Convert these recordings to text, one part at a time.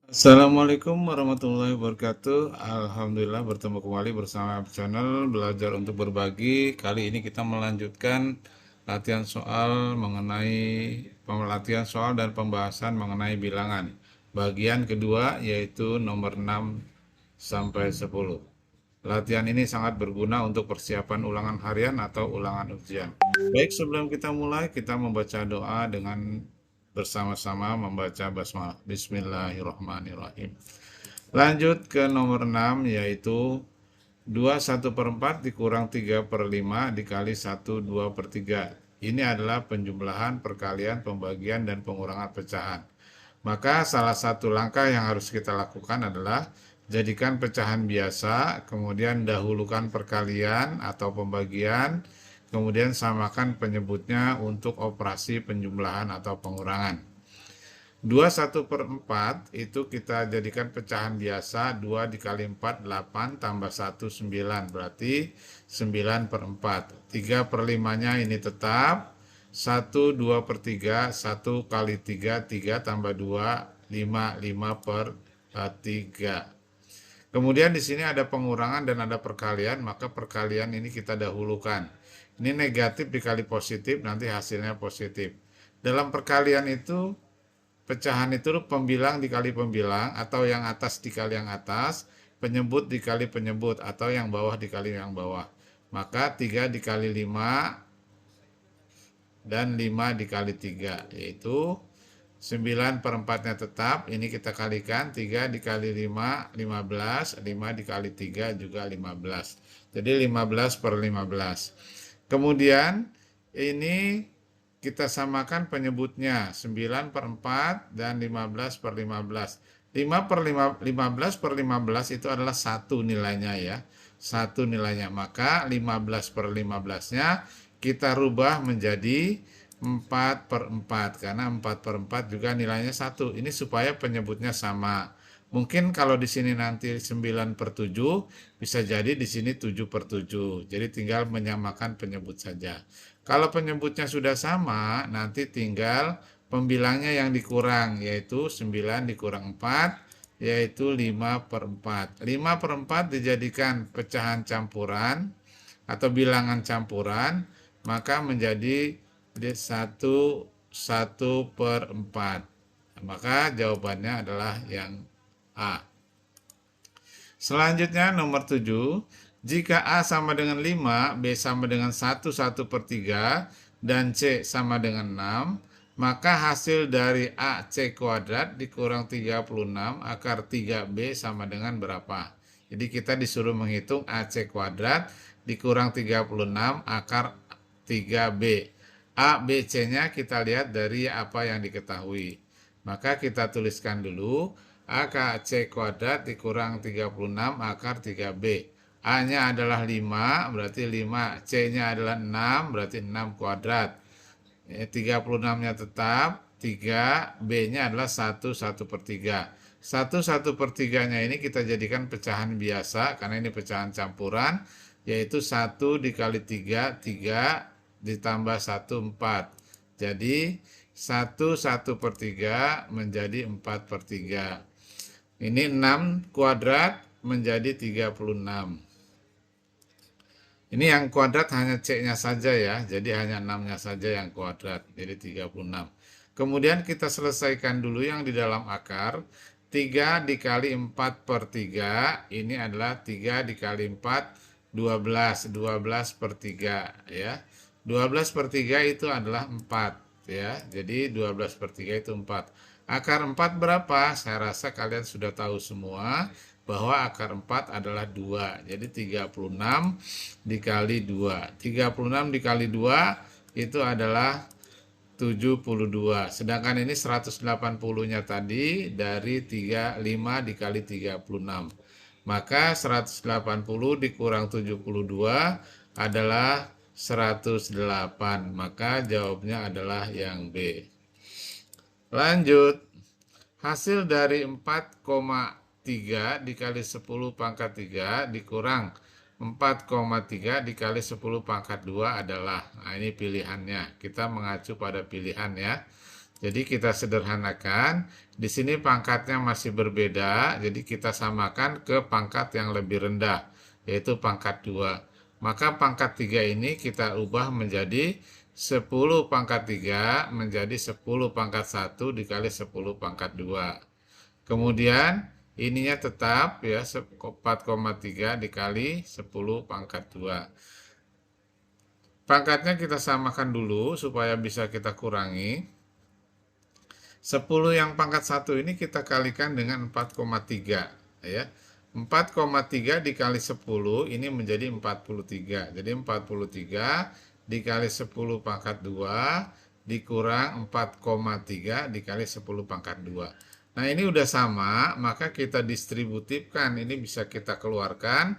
Assalamualaikum warahmatullahi wabarakatuh. Alhamdulillah bertemu kembali bersama channel Belajar untuk Berbagi. Kali ini kita melanjutkan latihan soal mengenai pelatihan soal dan pembahasan mengenai bilangan. Bagian kedua yaitu nomor 6 sampai 10. Latihan ini sangat berguna untuk persiapan ulangan harian atau ulangan ujian. Baik, sebelum kita mulai, kita membaca doa dengan bersama-sama membaca basmalah. Bismillahirrahmanirrahim. Lanjut ke nomor 6 yaitu 2/1/4 dikurang 3/5 dikali 1/2/3. Ini adalah penjumlahan, perkalian, pembagian, dan pengurangan pecahan. Maka salah satu langkah yang harus kita lakukan adalah jadikan pecahan biasa, kemudian dahulukan perkalian atau pembagian, kemudian samakan penyebutnya untuk operasi penjumlahan atau pengurangan. 2/1/4 itu kita jadikan pecahan biasa. 2 dikali 4 8 tambah 1 9, berarti 9/4. 3/5-nya ini tetap 1/2/3. 1 kali 3 3 tambah 2 5 5/3. Kemudian di sini ada pengurangan dan ada perkalian, maka perkalian ini kita dahulukan. Ini negatif dikali positif, nanti hasilnya positif. Dalam perkalian itu, pecahan itu pembilang dikali pembilang, atau yang atas dikali yang atas, penyebut dikali penyebut, atau yang bawah dikali yang bawah. Maka 3 dikali 5 dan 5 dikali 3, yaitu 9/4-nya tetap. Ini kita kalikan, 3 dikali 5, 15, 5 dikali 3 juga 15. Jadi 15/15. Kemudian ini kita samakan penyebutnya 9/4 dan 15/15. 15/15 itu adalah satu nilainya ya. Satu nilainya. Maka 15/15-nya kita rubah menjadi 4/4 karena 4/4 juga nilainya 1. Ini supaya penyebutnya sama. Mungkin kalau di sini nanti 9/7, bisa jadi di sini 7/7. Jadi tinggal menyamakan penyebut saja. Kalau penyebutnya sudah sama, nanti tinggal pembilangnya yang dikurang, yaitu 9 dikurang 4, yaitu 5/4. 5/4 dijadikan pecahan campuran atau bilangan campuran, maka menjadi 1/4. Maka jawabannya adalah yang A. Selanjutnya nomor 7. Jika A sama dengan 5, B sama dengan 1/1/3, dan C sama dengan 6, maka hasil dari AC kuadrat dikurang 36 akar 3B sama dengan berapa? Jadi kita disuruh menghitung AC kuadrat dikurang 36 akar 3B. A, B, C-nya kita lihat dari apa yang diketahui. Maka kita tuliskan dulu AKC kuadrat dikurang 36 akar 3B. A-nya adalah 5, berarti 5. C-nya adalah 6, berarti 6 kuadrat. 36-nya tetap, 3, B-nya adalah 1/1/3. 1/1/3-nya ini kita jadikan pecahan biasa, karena ini pecahan campuran, yaitu 1 dikali 3, 3 ditambah 1, 4. Jadi 1/1/3 menjadi 4/3. Ini 6 kuadrat menjadi 36. Ini yang kuadrat hanya C-nya saja ya. Jadi hanya 6-nya saja yang kuadrat. Jadi 36. Kemudian kita selesaikan dulu yang di dalam akar. 3 dikali 4/3. Ini adalah 3 dikali 4, 12. 12/3 ya. 12/3 itu adalah 4 ya. Jadi 12/3 itu 4. Akar 4 berapa? Saya rasa kalian sudah tahu semua bahwa akar 4 adalah 2. Jadi 36 dikali 2. 36 dikali 2 itu adalah 72. Sedangkan ini 180-nya tadi dari 35 dikali 36. Maka 180 dikurang 72 adalah 108. Maka jawabnya adalah yang B. Lanjut. Hasil dari 4,3 dikali 10 pangkat 3 dikurang 4,3 dikali 10 pangkat 2 adalah, nah ini pilihannya. Kita mengacu pada pilihan ya. Jadi kita sederhanakan, di sini pangkatnya masih berbeda, jadi kita samakan ke pangkat yang lebih rendah, yaitu pangkat 2. Maka pangkat 3 ini kita ubah menjadi 10 pangkat 3 menjadi 10 pangkat 1 dikali 10 pangkat 2. Kemudian ininya tetap ya 4,3 dikali 10 pangkat 2. Pangkatnya kita samakan dulu supaya bisa kita kurangi. 10 yang pangkat 1 ini kita kalikan dengan 4,3 ya. 4,3 dikali 10 ini menjadi 43. Jadi 43 dikali 10 pangkat 2 dikurang 4,3 dikali 10 pangkat 2. Nah ini udah sama, maka kita distributifkan. Ini bisa kita keluarkan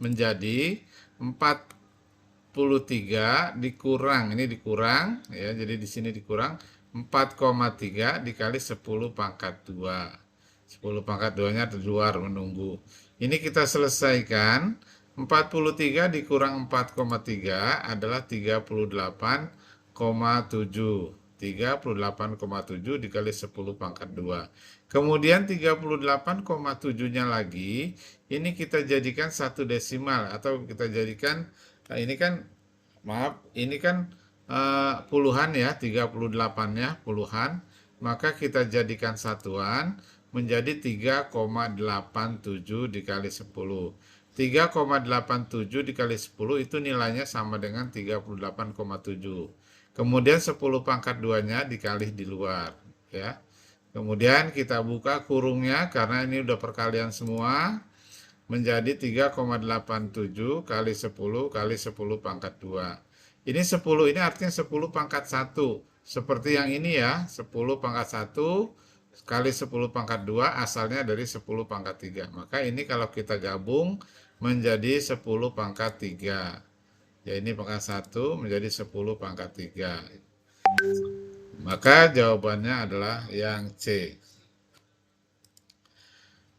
menjadi 43 dikurang, ini dikurang ya, jadi di sini dikurang 4,3 dikali 10 pangkat 2. 10 pangkat 2-nya di luar menunggu. Ini kita selesaikan. 43 dikurang 4,3 adalah 38,7. 38,7 dikali 10 pangkat 2. Kemudian 38,7-nya lagi, ini kita jadikan satu desimal atau kita jadikan, nah ini kan, maaf, ini kan puluhan ya, 38-nya puluhan, maka kita jadikan satuan menjadi 3,87 dikali 10. 3,87 dikali 10 itu nilainya sama dengan 38,7. Kemudian 10 pangkat 2-nya dikali di luar ya. Kemudian kita buka kurungnya karena ini udah perkalian semua menjadi 3,87 kali 10 kali 10 pangkat 2. Ini 10 ini artinya 10 pangkat 1. Seperti yang ini ya, 10 pangkat 1 kali 10 pangkat 2 asalnya dari 10 pangkat 3. Maka ini kalau kita gabung menjadi 10 pangkat 3. Ya ini pangkat 1 menjadi 10 pangkat 3. Maka jawabannya adalah yang C.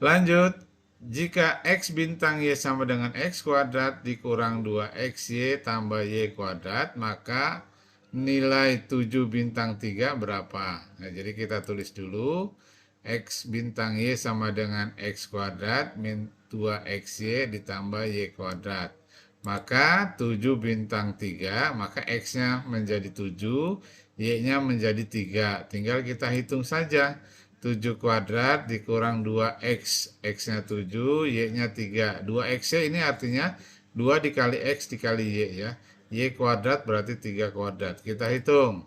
Lanjut, jika X bintang Y sama dengan X kuadrat dikurang 2XY tambah Y kuadrat, maka nilai 7 bintang 3 berapa? Nah, jadi kita tulis dulu, X bintang Y sama dengan X kuadrat min 2XY ditambah Y kuadrat. Maka 7 bintang 3, maka X-nya menjadi 7, Y-nya menjadi 3. Tinggal kita hitung saja. 7 kuadrat dikurang 2X. X-nya 7, Y-nya 3. 2X-nya ini artinya 2 dikali X dikali Y ya. Y kuadrat berarti 3 kuadrat. Kita hitung.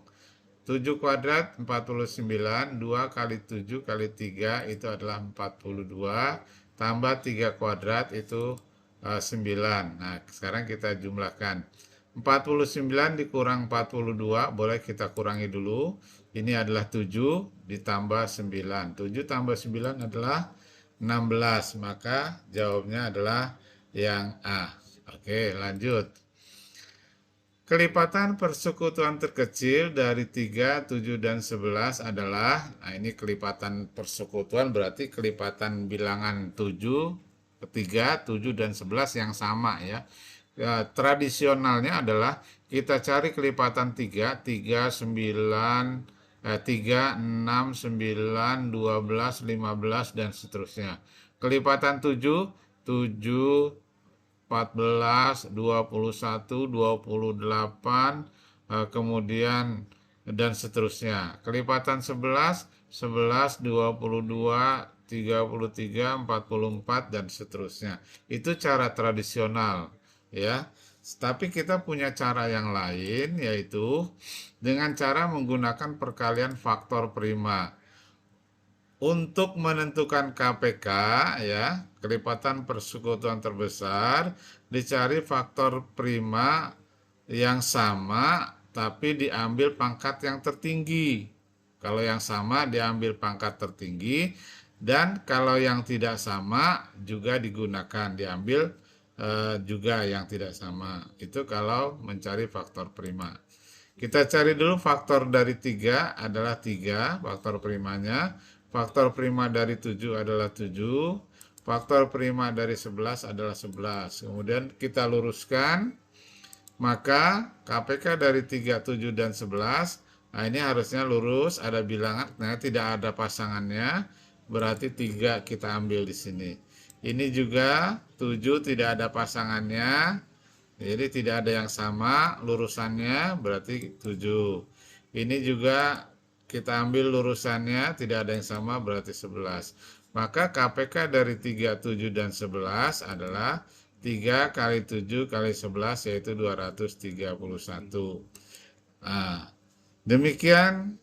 7 kuadrat 49, 2 kali 7 kali 3 itu adalah 42. Tambah 3 kuadrat itu 9. Nah, sekarang kita jumlahkan. 49 dikurang 42, boleh kita kurangi dulu. Ini adalah 7 ditambah 9. 7 tambah 9 adalah 16. Maka jawabnya adalah yang A. Oke, lanjut. Kelipatan persekutuan terkecil dari 3, 7, dan 11 adalah, nah ini kelipatan persekutuan berarti kelipatan bilangan 7, 3, 7, dan 11 yang sama ya. Tradisionalnya adalah kita cari kelipatan 3, 3, 9, 3, 6, 9, 12, 15, dan seterusnya. Kelipatan 7, 7, 14, 21, 28, kemudian dan seterusnya. Kelipatan 11, 11, 22, 33, 44, dan seterusnya. Itu cara tradisional ya. Tapi kita punya cara yang lain, yaitu dengan cara menggunakan perkalian faktor prima. Untuk menentukan KPK ya, kelipatan persekutuan terbesar, dicari faktor prima yang sama tapi diambil pangkat yang tertinggi. Kalau yang sama diambil pangkat tertinggi, dan kalau yang tidak sama juga digunakan, diambil juga yang tidak sama. Itu kalau mencari faktor prima. Kita cari dulu faktor dari 3 adalah 3, faktor primanya. Faktor prima dari 7 adalah 7. Faktor prima dari 11 adalah 11. Kemudian kita luruskan. Maka KPK dari 3, 7, dan 11 Nah, ini harusnya lurus, ada bilangan, nah tidak ada pasangannya, berarti 3 kita ambil di sini. Ini juga 7 tidak ada pasangannya, jadi tidak ada yang sama, lurusannya berarti 7. Ini juga kita ambil lurusannya, tidak ada yang sama, berarti 11. Maka KPK dari 3, 7, dan 11 adalah 3 kali 7 kali 11, yaitu 231. Nah, demikian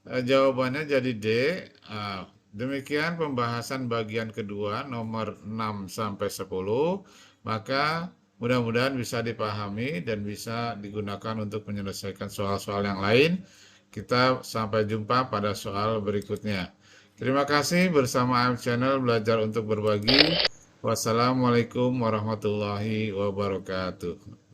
jawabannya jadi D. Demikian pembahasan bagian kedua nomor 6 sampai 10. Maka mudah-mudahan bisa dipahami dan bisa digunakan untuk menyelesaikan soal-soal yang lain. Kita sampai jumpa pada soal berikutnya. Terima kasih bersama AM Channel Belajar untuk Berbagi. Wassalamualaikum warahmatullahi wabarakatuh.